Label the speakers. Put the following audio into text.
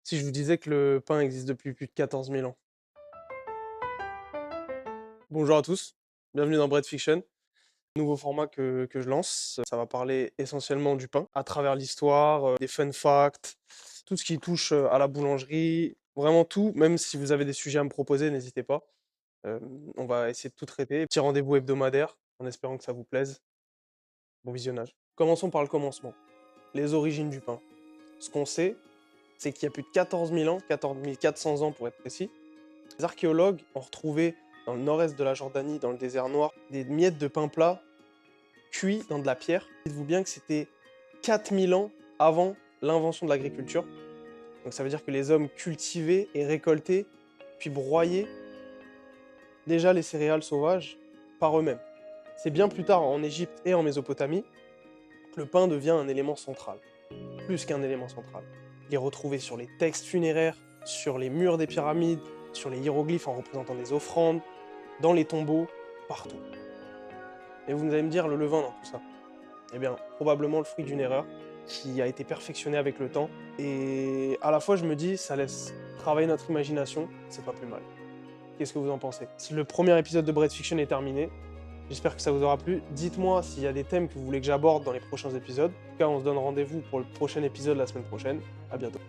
Speaker 1: Si je vous disais que le pain existe depuis plus de 14 000 ans. Bonjour à tous, bienvenue dans Bread Fiction, nouveau format que je lance. Ça va parler essentiellement du pain, à travers l'histoire, des fun facts, tout ce qui touche à la boulangerie, vraiment tout, même si vous avez des sujets à me proposer, n'hésitez pas. Euh, on va essayer de tout traiter. Petit rendez-vous hebdomadaire, en espérant que ça vous plaise. Bon visionnage. Commençons par le commencement, les origines du pain. Ce qu'on sait, c'est qu'il y a plus de 14 000 ans, 14 400 ans pour être précis, les archéologues ont retrouvé dans le nord-est de la Jordanie, dans le désert noir, des miettes de pain plat cuits dans de la pierre. Dites-vous bien que c'était 4000 ans avant l'invention de l'agriculture. Donc ça veut dire que les hommes cultivaient et récoltaient, puis broyaient déjà les céréales sauvages par eux-mêmes. C'est bien plus tard en Égypte et en Mésopotamie que le pain devient un élément central. Plus qu'un élément central. Il est retrouvé sur les textes funéraires, sur les murs des pyramides, sur les hiéroglyphes en représentant des offrandes, dans les tombeaux, partout. Et vous allez me dire le levain dans tout ça. Eh bien, probablement le fruit d'une erreur qui a été perfectionnée avec le temps. Et à la fois, je me dis, ça laisse travailler notre imagination, c'est pas plus mal. Qu'est-ce que vous en pensez? Si le premier épisode de Bread Fiction est terminé, j'espère que ça vous aura plu. Dites-moi s'il y a des thèmes que vous voulez que j'aborde dans les prochains épisodes. En tout cas, on se donne rendez-vous pour le prochain épisode la semaine prochaine. À bientôt.